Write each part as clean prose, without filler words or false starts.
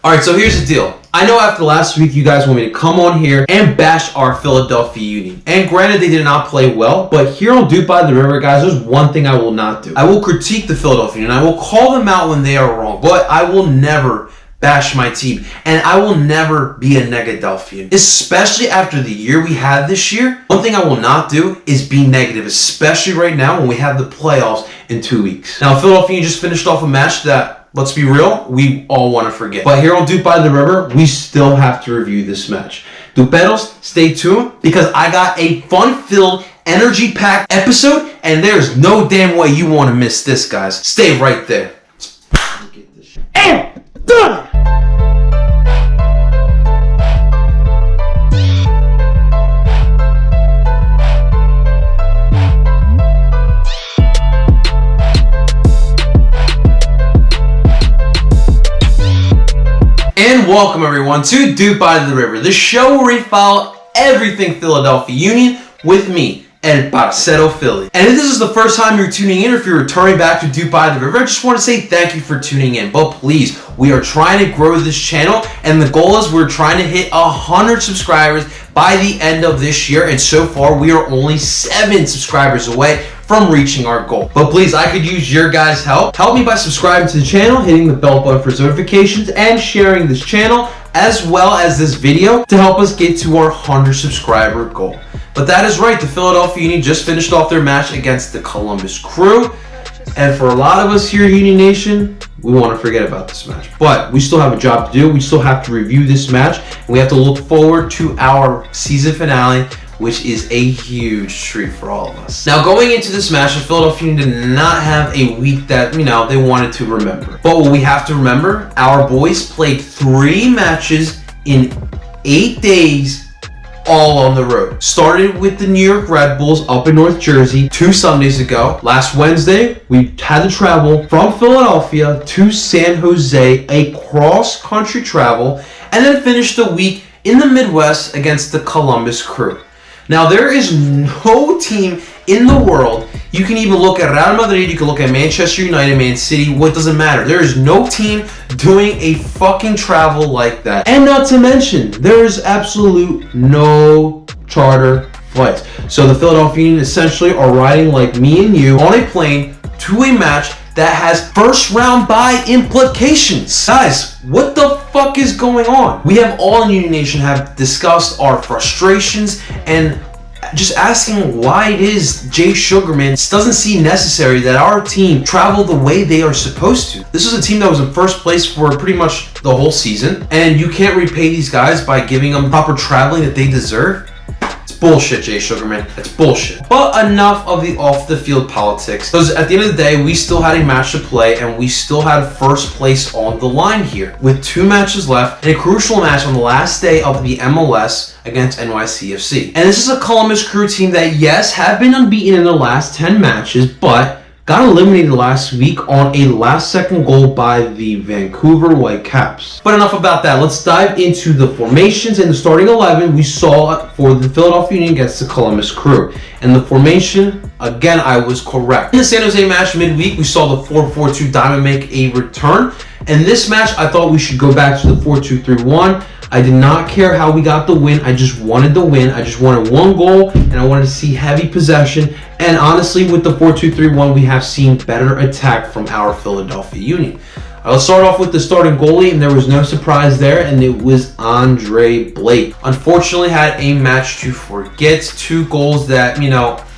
Alright, so here's the deal. I know after last week you guys want me to come on here and bash our Philadelphia Union. And granted, they did not play well, but here on DOOP by the River, guys, there's one thing I will not do. I will critique the Philadelphia Union. I will call them out when they are wrong, but I will never bash my team. And I will never be a Negadelphian, especially after the year we had this year. One thing I will not do is be negative, especially right now when we have the playoffs in 2 weeks. Now, Philadelphia just finished off a match that, let's be real, we all want to forget. But here on DOOP by the River, we still have to review this match. DOOPeros, stay tuned because I got a fun-filled, energy-packed episode, and there's no damn way you want to miss this, guys. Stay right there. Let's get this shit. And done! And welcome everyone to DOOP by the River, the show where we follow everything Philadelphia Union with me, El Parceo Philly. And if this is the first time you're tuning in, or if you're returning back to DOOP by the River, I just want to say thank you for tuning in. But please, we are trying to grow this channel, and the goal is we're trying to hit 100 subscribers by the end of this year. And so far, we are only 7 subscribers away from reaching our goal. But please, I could use your guys' help. Help me by subscribing to the channel, hitting the bell button for notifications, and sharing this channel as well as this video to help us get to our 100 subscriber goal. But that is right, the Philadelphia Union just finished off their match against the Columbus Crew. And for a lot of us here, Union Nation, we want to forget about this match. But we still have a job to do. We still have to review this match. And we have to look forward to our season finale, which is a huge treat for all of us. Now, going into this match, the Philadelphia Union did not have a week that, they wanted to remember. But what we have to remember, our boys played 3 matches in 8 days, all on the road. Started with the New York Red Bulls up in North Jersey 2 Sundays ago. Last Wednesday, we had to travel from Philadelphia to San Jose, a cross-country travel, and then finished the week in the Midwest against the Columbus Crew. Now, there is no team in the world. You can even look at Real Madrid, you can look at Manchester United, Man City, what doesn't matter. There is no team doing a fucking travel like that. And not to mention, there is absolute no charter flights. So the Philadelphia Union essentially are riding like me and you on a plane to a match that has first round bye implications. Guys, what the fuck is going on? We have all in Union Nation have discussed our frustrations and just asking why it is Jay Sugarman doesn't see necessary that our team travel the way they are supposed to. This is a team that was in first place for pretty much the whole season, and you can't repay these guys by giving them proper traveling that they deserve. Bullshit, Jay Sugarman. It's bullshit. But enough of the off-the-field politics. Because at the end of the day, we still had a match to play, and we still had first place on the line here. With 2 matches left, and a crucial match on the last day of the MLS against NYCFC. And this is a Columbus Crew team that, yes, have been unbeaten in the last 10 matches, but got eliminated last week on a last-second goal by the Vancouver Whitecaps. But enough about that. Let's dive into the formations and the starting 11 we saw for the Philadelphia Union against the Columbus Crew. And the formation, again, I was correct. In the San Jose match midweek, we saw the 4-4-2 diamond make a return. And this match, I thought we should go back to the 4-2-3-1. I did not care how we got the win. I just wanted the win. I just wanted 1 goal, and I wanted to see heavy possession. And honestly, with the 4-2-3-1, we have seen better attack from our Philadelphia Union. Let's start off with the starting goalie, and there was no surprise there, and it was Andre Blake. Unfortunately, had a match to forget. 2 goals that,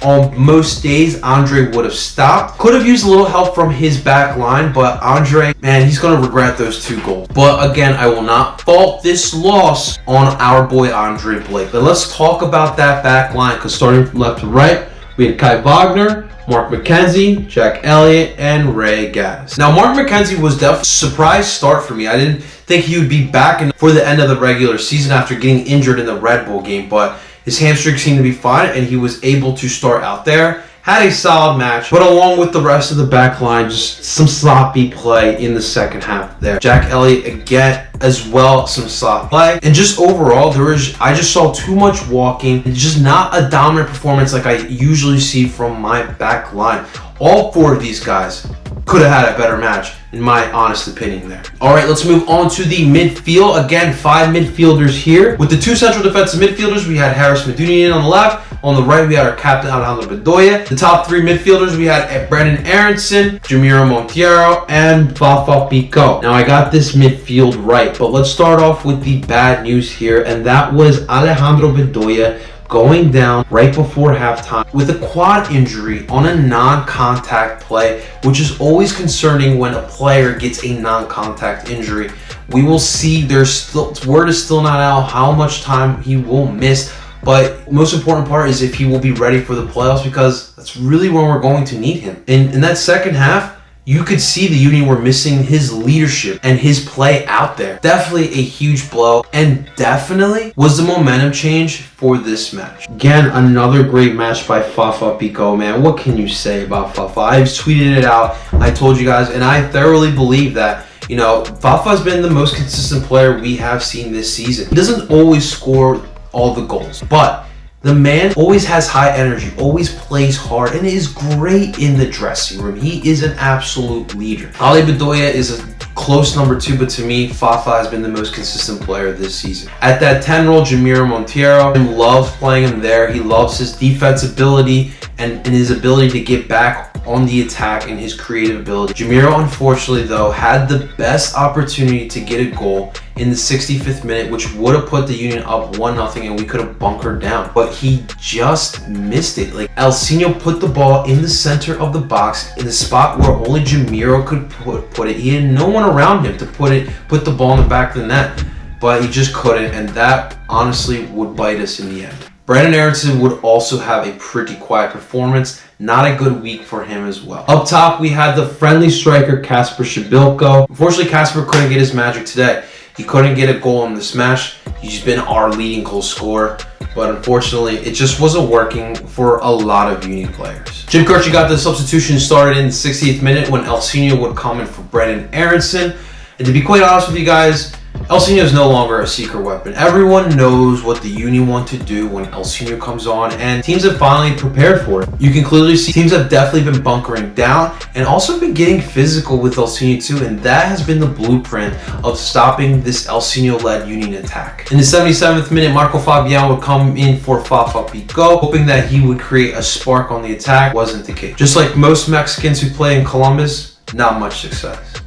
on most days, Andre would have stopped. Could have used a little help from his back line, but Andre, man, he's going to regret those 2 goals. But again, I will not fault this loss on our boy Andre Blake. But let's talk about that back line, because starting from left to right, we had Kai Wagner, Mark McKenzie, Jack Elliott, and Ray Gaddis. Now, Mark McKenzie was definitely a surprise start for me. I didn't think he would be back for the end of the regular season after getting injured in the Red Bull game, but his hamstring seemed to be fine, and he was able to start out there. Had a solid match, but along with the rest of the back line, just some sloppy play in the second half there. Jack Elliott again as well, some sloppy play. And just overall, I just saw too much walking. It's just not a dominant performance like I usually see from my back line. All 4 of these guys could have had a better match, in my honest opinion there. All right, let's move on to the midfield. Again, 5 midfielders here. With the 2 central defensive midfielders, we had Harris Medunian on the left. On the right, we had our captain, Alejandro Bedoya. The top 3 midfielders, we had Brandon Aronson, Jamiro Monteiro, and Fafa Pico. Now, I got this midfield right, but let's start off with the bad news here, and that was Alejandro Bedoya going down right before halftime with a quad injury on a non-contact play, which is always concerning when a player gets a non-contact injury. We will see. Word is still not out how much time he will miss, but most important part is if he will be ready for the playoffs, because that's really when we're going to need him. In that second half, you could see the Union were missing his leadership and his play out there. Definitely a huge blow, and definitely was the momentum change for this match. Again, another great match by Fafa Pico, man. What can you say about Fafa? I've tweeted it out. I told you guys, and I thoroughly believe that, you know, Fafa has been the most consistent player we have seen this season. He doesn't always score all the goals, but the man always has high energy, always plays hard, and is great in the dressing room. He is an absolute leader. Ale Bedoya is a close number 2, but to me, Fafa has been the most consistent player this season. At that 10 role, Jamiro Monteiro, he loves playing him there. He loves his defense ability and his ability to get back on the attack and his creative ability. Jamiro, unfortunately, though, had the best opportunity to get a goal in the 65th minute, which would have put the Union up 1-0, and we could have bunkered down. But he just missed it. Like, Elsinho put the ball in the center of the box, in the spot where only Jamiro could put it. He had no one around him to put the ball in the back of the net, but he just couldn't, and that honestly would bite us in the end. Brandon Aronson would also have a pretty quiet performance. Not a good week for him as well. Up top, we had the friendly striker, Kasper Shabilko. Unfortunately, Kasper couldn't get his magic today. He couldn't get a goal in this match. He's been our leading goal scorer, but unfortunately, it just wasn't working for a lot of Union players. Jim Kirchie got the substitution started in the 60th minute when Elsinho would come in for Brandon Aronson. And to be quite honest with you guys, Elsinho is no longer a secret weapon. Everyone knows what the Union want to do when Elsinho comes on, and teams have finally prepared for it. You can clearly see teams have definitely been bunkering down and also been getting physical with Elsinho too, and that has been the blueprint of stopping this Elsinho-led Union attack. In the 77th minute, Marco Fabian would come in for Fafa Pico, hoping that he would create a spark on the attack. Wasn't the case. Just like most Mexicans who play in Columbus, not much success.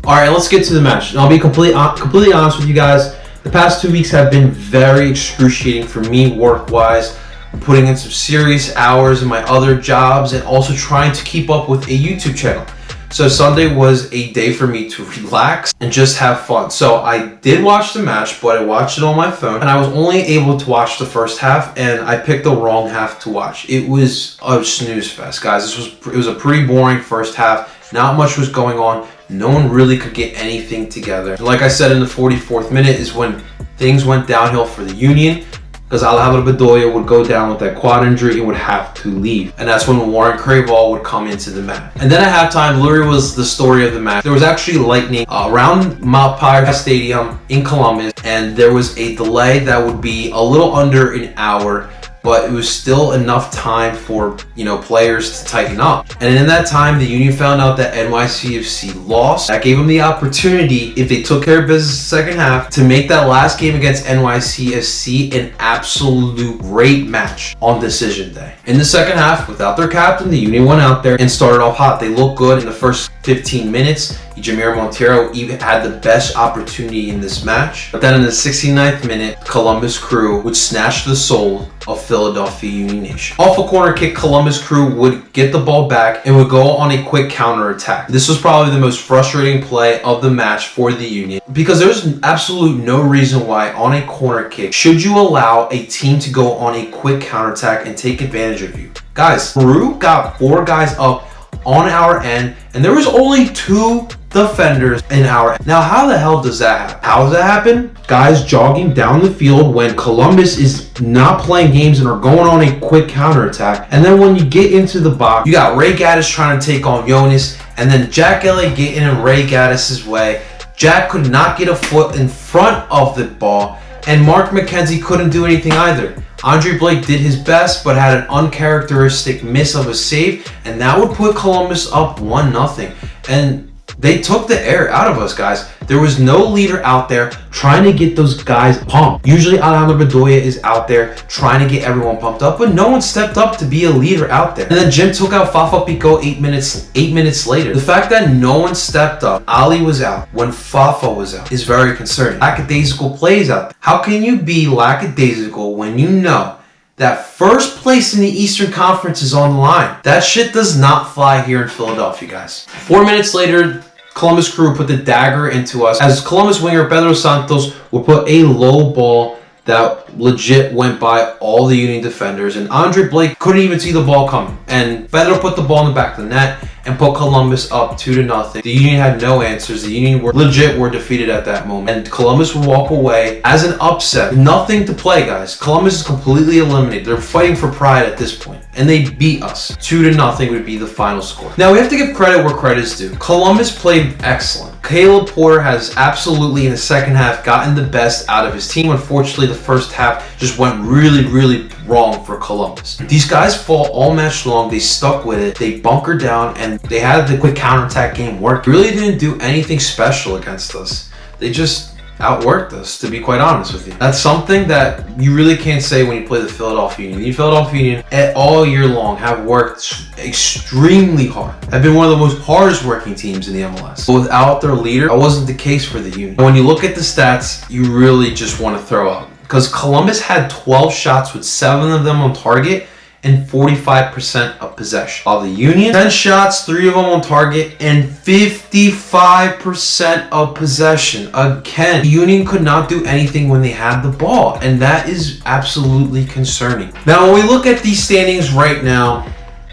All right, let's get to the match. And I'll be completely honest with you guys. The past 2 weeks have been very excruciating for me work-wise. I'm putting in some serious hours in my other jobs and also trying to keep up with a YouTube channel. So Sunday was a day for me to relax and just have fun. So I did watch the match, but I watched it on my phone, and I was only able to watch the first half, and I picked the wrong half to watch. It was a snooze fest, guys. It was a pretty boring first half. Not much was going on. No one really could get anything together. And like I said, in the 44th minute is when things went downhill for the Union, because Alejandro Bedoya would go down with that quad injury and would have to leave. And that's when Warren Craval would come into the match. And then at halftime, literally was the story of the match. There was actually lightning around Mount Pyre Stadium in Columbus, and there was a delay that would be a little under an hour, but it was still enough time for, you know, players to tighten up. And in that time, the Union found out that NYCFC lost. That gave them the opportunity, if they took care of business the second half, to make that last game against NYCFC an absolute great match on decision day. In the second half, without their captain, the Union went out there and started off hot. They looked good in the first 15 minutes. Jamiro Monteiro even had the best opportunity in this match. But then in the 69th minute, Columbus Crew would snatch the soul of Philadelphia Union Nation. Off a corner kick, Columbus Crew would get the ball back and would go on a quick counter attack. This was probably the most frustrating play of the match for the Union, because there's absolutely no reason why on a corner kick should you allow a team to go on a quick counter attack and take advantage of you. Guys, Peru got 4 guys up on our end, and there was only 2 defenders in our end. Now, how the hell does that happen? How does that happen? Guys jogging down the field when Columbus is not playing games and are going on a quick counterattack. And then when you get into the box, you got Ray Gaddis trying to take on Jonas, and then Jack Elliott getting in Ray Gaddis' way. Jack could not get a foot in front of the ball, and Mark McKenzie couldn't do anything either. Andre Blake did his best, but had an uncharacteristic miss of a save, and that would put Columbus up 1-0. and they took the air out of us, guys. There was no leader out there trying to get those guys pumped. Usually Alejandro Bedoya is out there trying to get everyone pumped up, but no one stepped up to be a leader out there. And then Jim took out Fafa Pico 8 minutes later. The fact that no one stepped up, Ali was out when Fafa was out, is very concerning. Lackadaisical plays out there. How can you be lackadaisical when you know that first place in the Eastern Conference is on the line? That shit does not fly here in Philadelphia, guys. 4 minutes later, Columbus Crew put the dagger into us as Columbus winger Pedro Santos would put a low ball that legit went by all the Union defenders, and Andre Blake couldn't even see the ball coming. And Pedro put the ball in the back of the net and put Columbus up 2-0. The Union had no answers. The Union were defeated at that moment. And Columbus would walk away as an upset. Nothing to play, guys. Columbus is completely eliminated. They're fighting for pride at this point. And they beat us. 2-0 would be the final score. Now, we have to give credit where credit is due. Columbus played excellent. Caleb Porter has absolutely, in the second half, gotten the best out of his team. Unfortunately, the first half just went really wrong for Columbus. These guys fought all match long. They stuck with it. They bunkered down, and they had the quick counterattack game work. Really didn't do anything special against us. They just outworked us, to be quite honest with you. That's something that you really can't say when you play the Philadelphia Union. The Philadelphia Union all year long have worked extremely hard. Have been one of the most hardest working teams in the MLS. But without their leader, that wasn't the case for the Union. When you look at the stats, you really just want to throw up. Because Columbus had 12 shots with 7 of them on target and 45% of possession. While the Union, 10 shots, 3 of them on target, and 55% of possession. Again, the Union could not do anything when they had the ball, and that is absolutely concerning. Now, when we look at these standings right now,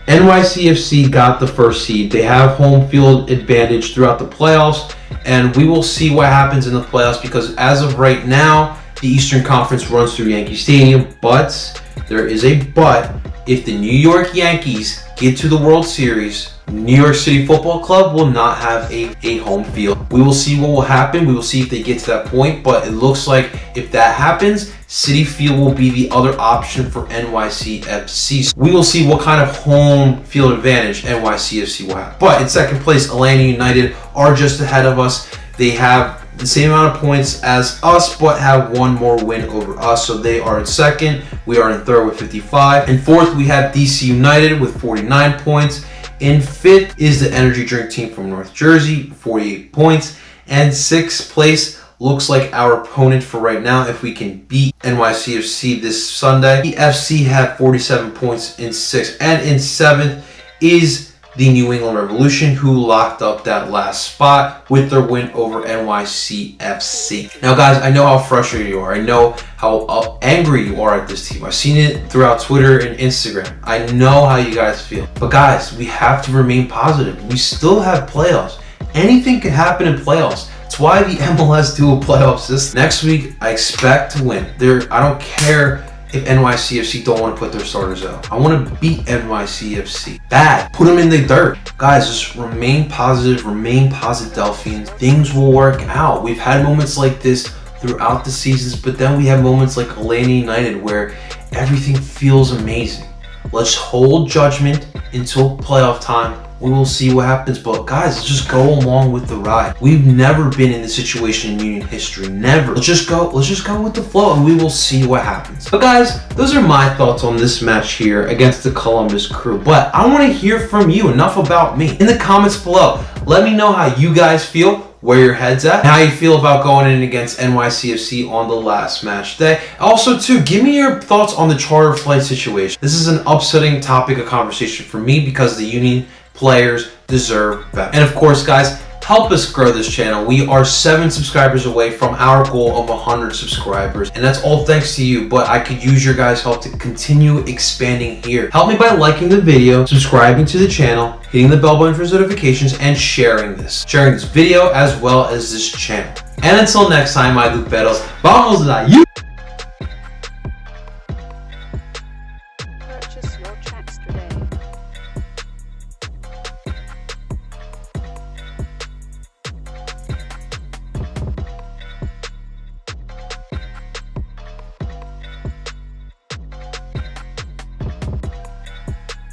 NYCFC got the first seed. They have home field advantage throughout the playoffs, and we will see what happens in the playoffs, because as of right now, the Eastern Conference runs through Yankee Stadium, but there is a but. If the New York Yankees get to the World Series, New York City Football Club will not have a home field. We will see what will happen. We will see if they get to that point, but it looks like if that happens, Citi Field will be the other option for NYCFC. So we will see what kind of home field advantage NYCFC will have. But in second place, Atlanta United are just ahead of us. They have the same amount of points as us, but have one more win over us. So they are in second. We are in third with 55. In fourth, we have DC United with 49 points. In fifth is the energy drink team from North Jersey, 48 points. And sixth place looks like our opponent for right now, if we can beat NYCFC this Sunday. The FC have 47 points in sixth. And in seventh is the New England Revolution, who locked up that last spot with their win over NYCFC. Now, guys, I know how frustrated you are. I know how angry you are at this team. I've seen it throughout Twitter and Instagram. I know how you guys feel. But, guys, we have to remain positive. We still have playoffs. Anything can happen in playoffs. That's why the MLS do a playoff system. Next week, I expect to win. I don't care if NYCFC don't want to put their starters out. I want to beat NYCFC. Bad. Put them in the dirt. Guys, just remain positive. Remain Delphians. Things will work out. We've had moments like this throughout the seasons, but then we have moments like Atlanta United where everything feels amazing. Let's hold judgment until playoff time. We will see what happens, but guys, let's just go along with the ride. We've never been in this situation in Union history. Never. Let's just go with the flow, and we will see what happens. But guys, those are my thoughts on this match here against the Columbus Crew. But I want to hear from you. Enough about me. In the comments below, let me know how you guys feel, where your head's at, and how you feel about going in against NYCFC on the last match day. Also, too, give me your thoughts on the charter flight situation. This is an upsetting topic of conversation for me because the Union players deserve better. And of course, guys, help us grow this channel. We are 7 subscribers away from our goal of 100 subscribers, and that's all thanks to you, but I could use your guys' help to continue expanding here. Help me by liking the video, subscribing to the channel, hitting the bell button for notifications, and sharing this video as well as this channel. And until next time, my Luperos, vamos la